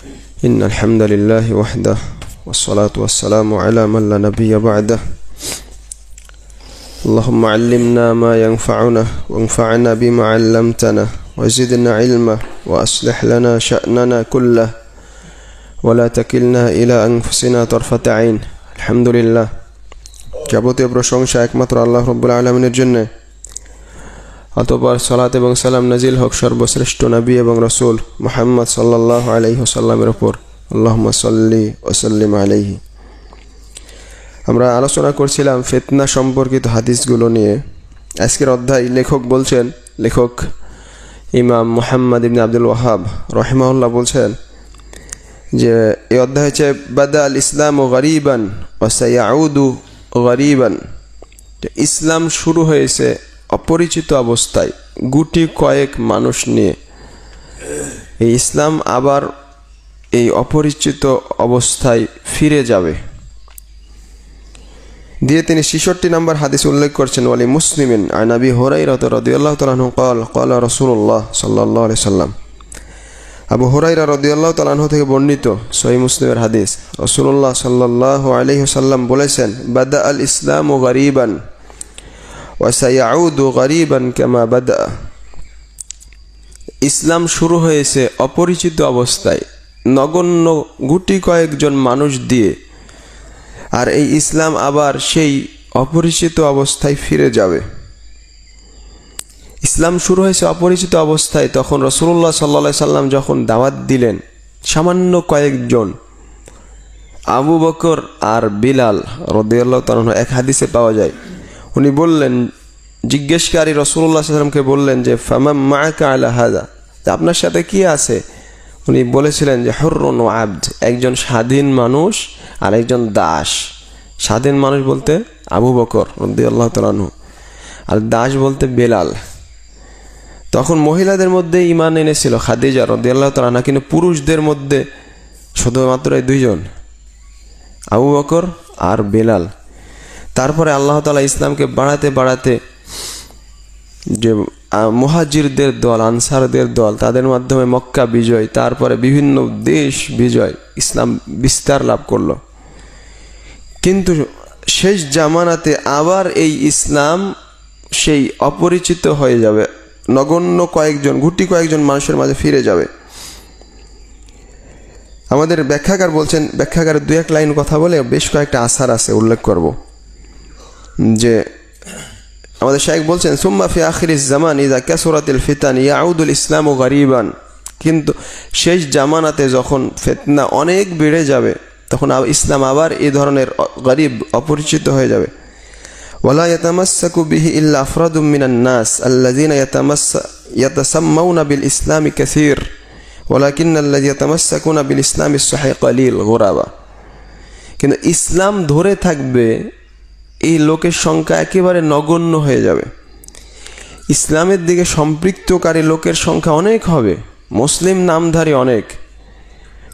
إن الحمد لله وحده والصلاة والسلام على من لا نبي بعده اللهم علمنا ما ينفعنا وانفعنا بما علمتنا وزدنا علما وأصلح لنا شأننا كله ولا تكلنا إلى أنفسنا طرفة عين الحمد لله যাবতীয় প্রশংসা একমাত্র আল্লাহ রাব্বুল আলামিনের জন্য। অতঃপর সালাত এবং সালাম নাজিল হোক সর্বশ্রেষ্ঠ নবী এবং রাসূল মুহাম্মদ সাল্লাল্লাহু আলাইহি ওয়াসাল্লামের উপর। আল্লাহুম্মা সাল্লি ওয়া সাল্লিম আলাইহি। আমরা আলোচনা করছিলাম ফিতনা সম্পর্কিত হাদিসগুলো নিয়ে। আজকের অধ্যায় লেখক ইমাম মুহাম্মদ ইবনে আব্দুল ওয়াহাব রাহিমাহুল্লাহ বলছেন যে এই অধ্যায় হচ্ছে বাদা আল ইসলামু গরীবান ওয়া সায়াউদু গরীবান। ইসলাম শুরু হয়েছে অপরিচিত অবস্থায়, গুটি কয়েক মানুষ নিয়ে। এই ইসলাম আবার এই অপরিচিত অবস্থায় ফিরে যাবে দিয়ে তিনি ৬৬ নম্বর হাদিস উল্লেখ করছেন। ওয়ালি মুসলিমিন আন আবি হুরায়রা রাদিয়াল্লাহু তাআলা আনহু قال قال রাসূলুল্লাহ সাল্লাল্লাহু আলাইহি সাল্লাম। আবু হুরায়রা রাদিয়াল্লাহু তাআলা আনহু থেকে বর্ণিত সহিহ মুসলিমের হাদিস, রাসূলুল্লাহ সাল্লাল্লাহু আলাইহি ওয়াসাল্লাম বলেছেন, বাদা আল ইসলামু গরীবান ওয়া সায়াউদু গরীবান কামা বাদা। ইসলাম শুরু হয়েছে অপরিচিত অবস্থায়, নগণ্য গুটি কয়েকজন মানুষ দিয়ে, আর এই ইসলাম আবার সেই অপরিচিত অবস্থায় ফিরে যাবে। ইসলাম শুরু হয়েছে অপরিচিত অবস্থায়, তখন রাসূলুল্লাহ সাল্লাল্লাহু আলাইহি সাল্লাম যখন দাওয়াত দিলেন, সামান্য কয়েকজন আবু বকর আর বিলাল রাদিয়াল্লাহু তাআলা এক হাদিসে পাওয়া যায়, উনি বললেন, জিজ্ঞেসকারী রাসূলুল্লাহ সাল্লাল্লাহু আলাইহি সাল্লামকে বললেন যে ফামাম মাআকা আলা হাযা, আপনার সাথে কি আছে? উনি বলেছিলেন যে হুররুন ওয়া আবদ, একজন স্বাধীন মানুষ আর একজন দাস। স্বাধীন মানুষ বলতে আবু বকর রাদিয়াল্লাহু তাআলা আনহু, আর দাস বলতে বেলাল। তখন মহিলাদের মধ্যে ঈমান এনেছিল খাদিজা রাদিয়াল্লাহু তাআলা আনহা, কিন্তু পুরুষদের মধ্যে শুধুমাত্র এই দুইজন, আবু বকর আর বেলাল। তারপরে আল্লাহ তাআলা ইসলামকে বাড়াতে যে মুহাজিরদের দল, আনসারদের দল, তাদের মাধ্যমে মক্কা বিজয়, তারপরে বিভিন্ন দেশ বিজয়, ইসলাম বিস্তার লাভ করলো। কিন্তু শেষ জামানাতে আবার এই ইসলাম সেই অপরিচিত হয়ে যাবে, নগণ্য কয়েকজন, গুটি কয়েকজন মানুষের মাঝে ফিরে যাবে। আমাদের ব্যাখ্যাকার বলছেন, ব্যাখ্যাকার দুই এক লাইন কথা বলে বেশ কয়েকটা আসার আছে, উল্লেখ করব। যে আমাদের শাইখ বলছেন, সুম্মা ফি আখিরিজ জামান ইযা কাসরাতিল ফিতান ইয়াউদুল ইসলামু গরীবান। কিন্তু শেষ জামানাতে যখন ফিতনা অনেক বেড়ে যাবে, তখন ইসলাম আবার এই ধরনের গরীব, অপরিচিত হয়ে যাবে। ওয়ালা ইয়াতামাসসাকু বিহি ইল্লা আফরাদুম মিনান নাস আল্লাযীনা ইয়াতাসাম্মাউনা বিল ইসলামি কাসীর ওয়ালাকিন্নাল্লাযী ইয়াতামাসসাকুনা বিল ইসলামি সহিহ কলিল গুরাবা। কিন্তু ইসলাম ধরে থাকবে এই লোকের সংখ্যা একেবারে নগণ্য হয়ে যাবে। ইসলামের দিকে সম্পৃক্তকারী লোকের সংখ্যা অনেক হবে, মুসলিম নামধারী অনেক,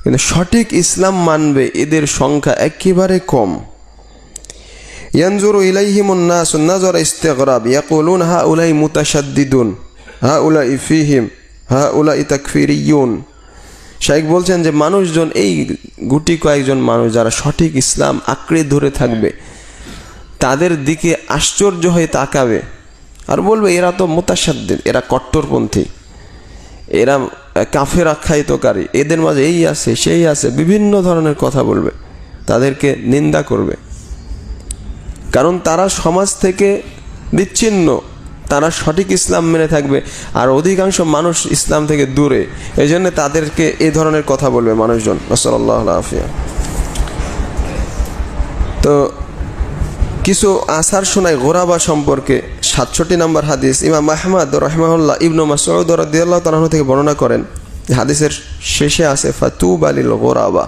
কিন্তু সঠিক ইসলাম মানবে এদের সংখ্যা একেবারে কম। ইয়ানজুরু ইলাইহিমুন নাসু নাযরা ইস্তিগরাব ইয়াকুলুন হাউলাই মুতাশাদ্দিদুন হাউলাই ফীহিম হাউলাই তাকফিরিয়ুন। শাইখ বলছেন যে মানুষজন, এই গুটি কয়েকজন মানুষ যারা সঠিক ইসলাম আঁকড়ে ধরে থাকবে, তাদের দিকে আশ্চর্য হয়ে তাকাবে আর বলবে, এরা তো মুতাশাদ্দিদ, এরা কট্টরপন্থী, এরা কাফের আখ্যায়িতকারী, এদের মাঝে এই আছে সেই আছে, বিভিন্ন ধরনের কথা বলবে, তাদেরকে নিন্দা করবে। কারণ তারা সমাজ থেকে বিচ্ছিন্ন, তারা সঠিক ইসলাম মেনে থাকবে, আর অধিকাংশ মানুষ ইসলাম থেকে দূরে, এই জন্য তাদেরকে এই ধরনের কথা বলবে মানুষজন। নাসাল্লাহু আলাইহি। তো কিছু আসার শোনায় গোরাবা সম্পর্কে। ৬৭ নম্বর হাদিস, ইমাম আহমদ রাহিমাহুল্লাহ ইবনু মাসউদ রাদিয়াল্লাহু তাআলা থেকে বর্ণনা করেন, হাদিসের শেষে আছে ফাতুবা লিল গোরাবা।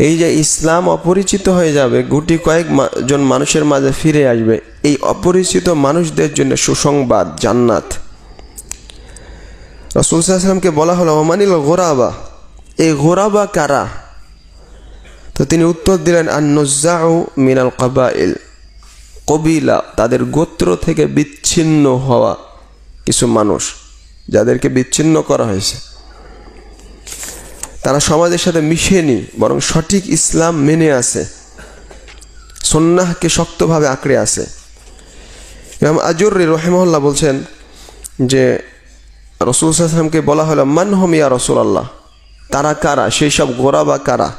এই যে ইসলাম অপরিচিত হয়ে যাবে, গুটি কয়েকজন মানুষের মাঝে ফিরে আসবে, এই অপরিচিত মানুষদের জন্য সুসংবাদ, জান্নাত। রাসূল সাল্লাল্লাহু আলাইহি ওয়াসাল্লামকে বলা হলো, ওমানিল গোরাবা, এই গোরাবা কারা? তো তিনি উত্তর দিলেন, আন-নুযাউ মিনাল কাবাইল, কবিলা, তাদের গোত্র থেকে বিচ্ছিন্ন হওয়া কিছু মানুষ, যাদেরকে বিচ্ছিন্ন করা হয়েছে। তারা সমাজের সাথে মিশেনি, বরং সঠিক ইসলাম মেনে আছে, সুন্নাহকে শক্তভাবে আঁকড়ে আছে। ইমাম আজুররি রাহিমাহুল্লাহ বলছেন যে রাসূল সাল্লাল্লাহু আলাইহি ওয়াসাল্লামকে বলা হলো, মান হুম ইয়া রাসূলুল্লাহ, তারা কারা, সেই সব গোরাবা কারা?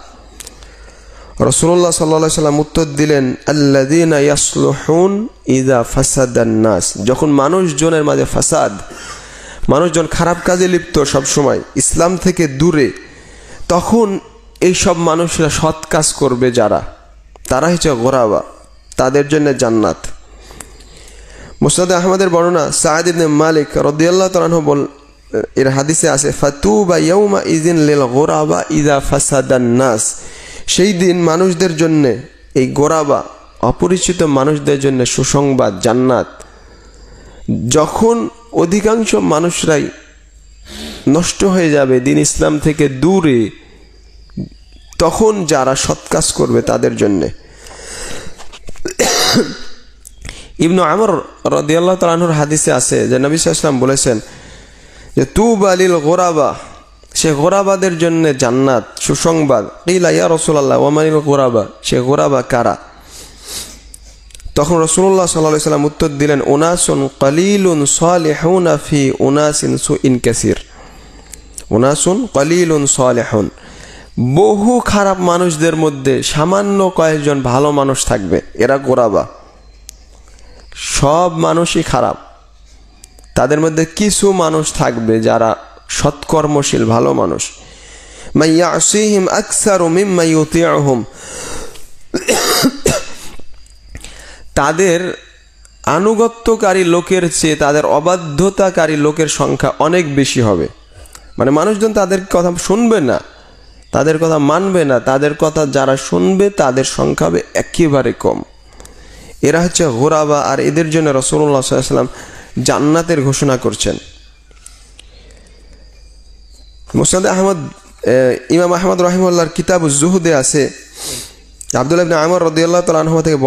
রাসূলুল্লাহ সাল্লাল্লাহু আলাইহি ওয়াসাল্লাম উত্তর দিলেন, আল্লাযীনা ইয়াসলুহুন ইযা ফাসাদান নাস, যখন মানুষজনের মাঝে ফাসাদ, মানুষজন খারাপ কাজে লিপ্ত, সব সময় ইসলাম থেকে দূরে, তখন এই সব মানুষরা সৎ কাজ করবে যারা, তারা হচ্ছে গোরাবা, তাদের জন্য জান্নাত। মুসনাদে আহমদের বর্ণনা, সাঈদ ইবনে মালিক রাদিয়াল্লাহু তাআলা আনহু এর হাদিসে আছে, ফাতুবা ইয়াউমা ইযিন লিল গোরাবা ইযা ফাসাদান নাস, সেই দিন মানুষদের জন্য, এই গোরাবা অপরিচিত মানুষদের জন্য সুসংবাদ, জান্নাত। যখন অধিকাংশ মানুষরাই নষ্ট হয়ে যাবে, দিন ইসলাম থেকে দূরে, তখন যারা সৎ কাজ করবে তাদের জন্য। ইবনু আমর রাদিয়াল্লাহু তাআলা আনহুর হাদিসে আছে যে নবী সাল্লাল্লাহু আলাইহি ওয়াসাল্লাম বলেছেন যে তুবা লিল গোরাবা, সে গোরাবাদের জন্য জান্নাত, সুসংবাদ। কিলা ইয়া রাসূলুল্লাহ ওয়া মানিল গোরাবা, সে গোরাবা কারা? তখন রাসূলুল্লাহ সাল্লাল্লাহু আলাইহি ওয়াসাল্লাম উত্তর দিলেন, উনাসুন কলিলুন সালিহুনা ফি উনাসিন সুইন কাসীর, উনাসুন কলিলুন সালিহুন, বহু খারাপ মানুষদের মধ্যে সামান্য কয়েকজন ভালো মানুষ থাকবে, এরা গোরাবা। সব মানুষই খারাপ, তাদের মধ্যে কিছু মানুষ থাকবে যারা সৎকর্মশীল, ভালো মানুষ। মান ইয়াসিহিম আকসারু মিম্মা ইউতিউহুম, তাদের আনুগত্যকারী লোকের চেয়ে তাদের অবাধ্যতাকারী লোকের সংখ্যা অনেক বেশি হবে। মানে মানুষজন তাদের কথা শুনবে না, তাদের কথা মানবে না, তাদের কথা যারা শুনবে তাদের সংখ্যা হবে একেবারে কম। এরা হচ্ছে গোরাবা, আর এদের জন্য রাসূলুল্লাহ সাল্লাল্লাহু আলাইহি ওয়াসাল্লাম জান্নাতের ঘোষণা করছেন। মুসনাদে আহমদ, ইমাম আহমদ রাহিমাহুল্লাহর কিতাবুজ জুহুদে আছে, আব্দুল্লাহ ইবনে আমর রাদিয়াল্লাহু তাআলা আনহু থেকে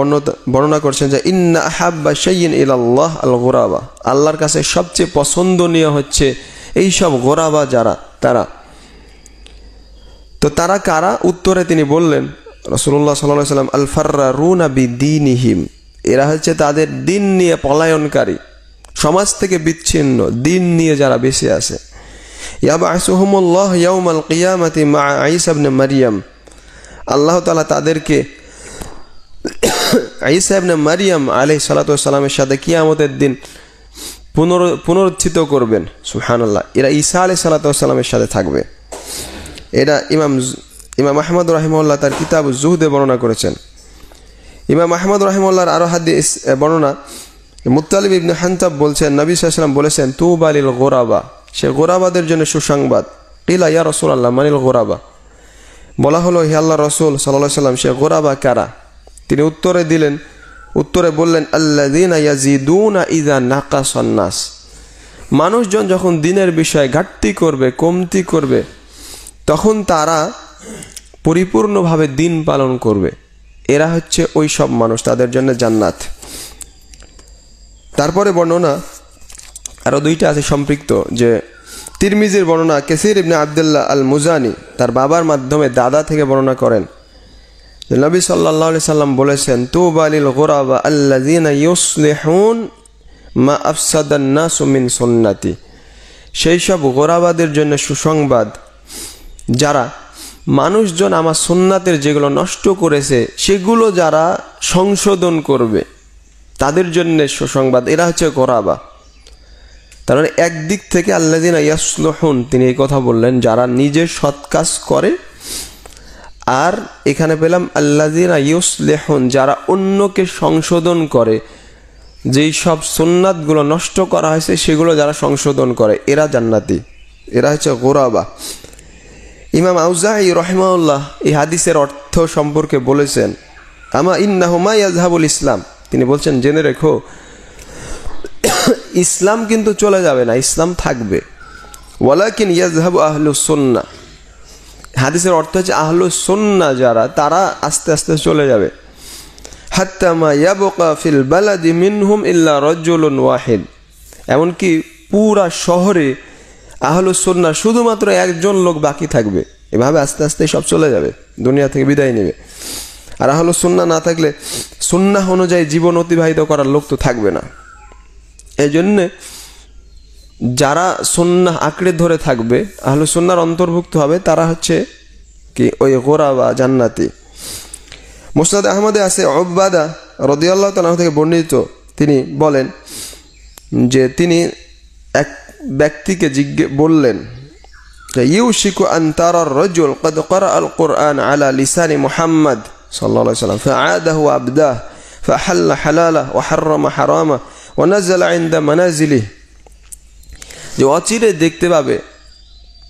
বর্ণনা করছেন যে ইন্না আহাব্বা শাইইন ইলাল্লাহ আল গোরাবা, আল্লাহর কাছে সবচেয়ে পছন্দনীয় হচ্ছে এই সব গোরাবা যারা, তারা। তো তারা কারা? উত্তরে তিনি বললেন, রাসূলুল্লাহ সাল্লাল্লাহু আলাইহি ওয়াসাল্লাম, আল ফাররারুনা বিদীনিহিম, এরা হচ্ছে তাদের দিন নিয়ে পলায়নকারী, সমাজ থেকে বিচ্ছিন্ন, দিন নিয়ে যারা বেঁচে আছে। ইয়াবআসুহুমুল্লাহ ইয়াউমাল কিয়ামাতি মা ঈসা ইবনে মারইয়াম, আল্লাহ তাআলা তাদেরকে ঈসা ইবনে মারইয়াম আলাইহিস সালাতু ওয়াস সালামের সাথে কিয়ামতের দিন পুনরুত্থিত করবেন। সুবহানাল্লাহ, এরা ঈসা আলাইহিস সালাতু ওয়াস সালামের সাথে থাকবে। এটা ইমাম আহমদ রাহিমাহুল্লাহ তার কিতাব জুহদে বর্ণনা করেছেন। ইমাম আহমদ রাহিমাহুল্লাহর আরো হাদিস বর্ণনা, মুত্তালিব ইবনে হানতাব বলছেন, নবী সাল্লাল্লাহু আলাইহি ওয়াসাল্লাম বলেছেন, তুবা লিল গোরাবা, সে গোরাবাদের জন্য সুসংবাদ। কিলা ইয়া রাসূলুল্লাহ মানিল গোরাবা, বলা হলো, হে আল্লাহর রাসূল সাল্লাল্লাহু আলাইহি ওয়াসাল্লাম, সে গোরাবা কারা? তিনি উত্তরে বললেন, আল্লাযীনা ইয়াজিদুনা ইযা নাকাসান নাস, মানুষজন যখন দিনের বিষয়ে ঘাটতি করবে, কমতি করবে, তখন তারা পরিপূর্ণভাবে দিন পালন করবে, এরা হচ্ছে ওই সব মানুষ, তাদের জন্য জান্নাত। তারপরে বর্ণনা আরো দুইটা আছে সম্পৃক্ত, যে তিরমিজির বর্ণনা, কাসীর ইবনে আব্দুল্লাহ আল মুজানি তার বাবার মাধ্যমে দাদা থেকে বর্ণনা করেন যে নবী সাল্লাল্লাহু আলাইহি সাল্লাম বলেছেন, তুবা লিল গোরাবা আল্লাযীনা ইউসলিহুন মা আফসাদান নাস মিন সুন্নতি, সেই সব গোরাবাদের জন্য সুসংবাদ যারা মানুষজন আমার সুন্নাতের যেগুলো নষ্ট করেছে সেগুলো যারা সংশোধন করবে, তাদের জন্য সুসংবাদ, এরা হচ্ছে গোরাবা। তার মানে একদিক থেকে আল্লাযীনা ইয়াসলুহুন, তিনি এই কথা বললেন যারা নিজে সৎ কাজ করে, আর এখানে পেলাম আল্লাযীনা ইউসলিহুন, যারা অন্যকে সংশোধন করে, যেই সব সুন্নাতগুলো নষ্ট করা হয়েছে সেগুলো যারা সংশোধন করে, এরা জান্নাতি, এরা হচ্ছে গোরাবা। ইমাম আউজাঈ রাহিমাহুল্লাহ এই হাদিসের অর্থ সম্পর্কে বলেছেন, আমা ইন্নাহু মা ইয়াযহাবুল ইসলাম, তিনি বলছেন জেনে রেখো ইসলাম কিন্তু চলে যাবে না, ইসলাম থাকবে। ওয়ালাকিন ইয়াযহাবু আহলুস সুন্নাহ, হাদিসের অর্থ হচ্ছে আহলুস সুন্নাহ যারা, তারা আস্তে আস্তে চলে যাবে। হাত্তা মা ইয়াবকা ফিল বালাদি মিনহুম ইল্লা রাজুলুন ওয়াহিদ, এমনকি পুরা শহরে আহলুস সুন্নাহ শুধুমাত্র একজন লোক বাকি থাকবে, এভাবে আস্তে আস্তে সব চলে যাবে, দুনিয়া থেকে বিদায় নেবে। আর আহলুস সুন্নাহ না থাকলে সুন্নাহ অনুযায়ী জীবন অতিবাহিত করার লোক তো থাকবে না। এই জন্যে যারা সুন্নাহ আঁকড়ে ধরে থাকবে, আহলুস সুন্নাহর অন্তর্ভুক্ত হবে, তারা হচ্ছে কি ওই গোরাবা জান্নাতি। মুসনাদ আহমদে আছে উবাদা রাদিয়াল্লাহু তাআলা থেকে বর্ণিত, তিনি বলেন যে তিনি এক ব্যক্তিকে বললেন যে ইউশিকু আন তারার রাজুল قد قرأ القرآن على لسان محمد صلى الله عليه وسلم فعاده وابداه فحل حلاله وحرم حرامه ونزل عند منازله। যে অচিরে দেখতে পাবে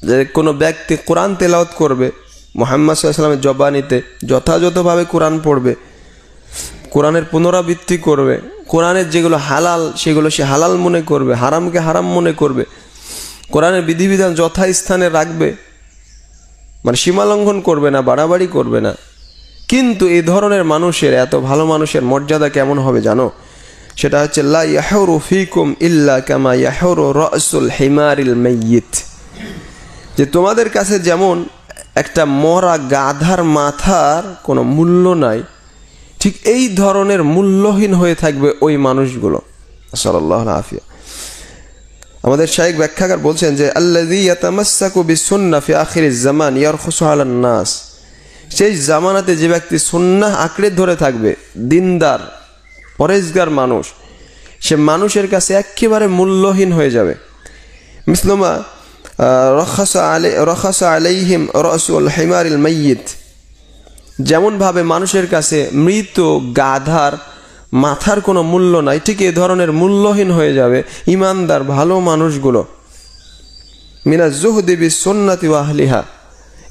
যে কোনো ব্যক্তি কোরআন তেলাওয়াত করবে, মুহাম্মদ সাল্লাল্লাহু আলাইহি ওয়াসাল্লামের জবানিতে যথাযথভাবে কোরআন পড়বে, কোরআনের পুনরাবৃত্তি করবে, কোরআনের যেগুলো হালাল সেগুলো সে হালাল মনে করবে, হারামকে হারাম মনে করবে, কোরআনের বিধিবিধান যথাস্থানে রাখবে, মানে সীমা লঙ্ঘন করবে না, বাড়াবাড়ি করবে না। কিন্তু এই ধরনের মানুষের, এত ভালো মানুষের মর্যাদা কেমন হবে জানো? সেটা হচ্ছে লা ইয়াহুরু ফিকুম ইল্লা কামা ইয়াহুরু রাসুল হিমারিল মাইয়িত, যে তোমাদের কাছে যেমন একটা মরা গাধার মাথার কোনো মূল্য নাই, ঠিক এই ধরনের মূল্যহীন হয়ে থাকবে ওই মানুষগুলো। সাল্লাল্লাহু আলাইহি। আমাদের শাইখ ব্যাখ্যাকার বলছেন যে আল্লাযী ইয়াতামাসসাকু বিসুন্নাহ ফি আখিরিজ জামান ইয়ারখুসু আলান নাস, সেই জামানাতে যে ব্যক্তি সুন্নাহ আঁকড়ে ধরে থাকবে, দিনদার পরেজগার মানুষ, সে মানুষের কাছে একেবারে মূল্যহীন হয়ে যাবে। মিসলুমা রাখাসা আলাইহিম রাসুল হিমারিল মাইয়িত, যেমনভাবে মানুষের কাছে মৃত গাধার মাথার কোনো মূল্য নাই, ঠিক এই ধরনের মূল্যহীন হয়ে যাবে ইমানদার ভালো মানুষগুলো। মিনা জুহদি বিসুন্নাতি ওয়া আহলিহা,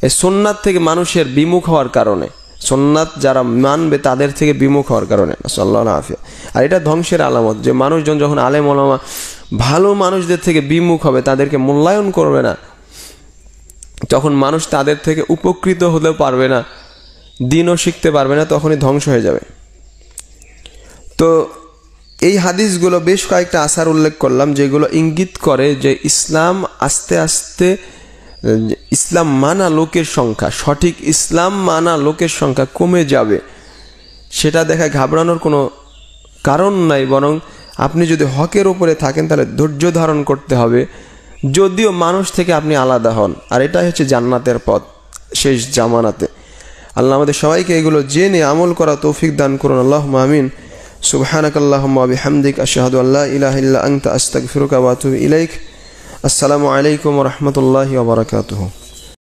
এই সুন্নাত থেকে মানুষের বিমুখ হওয়ার কারণে, সুন্নাত যারা মানবে তাদের থেকে বিমুখ হওয়ার কারণে। সাল্লাল্লাহু আলাইহি। আর এটা ধ্বংসের আলামত, যে মানুষজন যখন আলেম ওলামা ভালো মানুষদের থেকে বিমুখ হবে, তাদেরকে মূল্যায়ন করবে না, তখন মানুষ তাদের থেকে উপকৃত হতেও পারবে না, দিনও শিখতে পারবে না, তখনই ধ্বংস হয়ে যাবে। তো এই হাদিসগুলো বেশ কয়েকটা আসার উল্লেখ করলাম, যেগুলো ইঙ্গিত করে যে ইসলাম আস্তে আস্তে, ইসলাম মানা লোকের সংখ্যা, সঠিক ইসলাম মানা লোকের সংখ্যা কমে যাবে। সেটা দেখা ঘাবড়ানোর কোনো কারণ নাই, বরং আপনি যদি হকের উপরে থাকেন তাহলে ধৈর্য ধারণ করতে হবে, যদিও মানুষ থেকে আপনি আলাদা হন। আর এটাই হচ্ছে জান্নাতের পথ শেষ জামানাতে। আল্লাহ আমাদের সবাইকে এগুলো জেনে আমল করা তৌফিক দান করুন। আল্লাহুম্মা আমিন। সুবহানাকাল্লাহুম্মা ওয়া বিহামদিক আশহাদু আল্লা ইলাহা ইল্লা আনতা আস্তাগফিরুকা ওয়া আতুবু ইলাইক। আসসালামু আলাইকুম ওয়া রাহমাতুল্লাহি ওয়া বারাকাতুহু।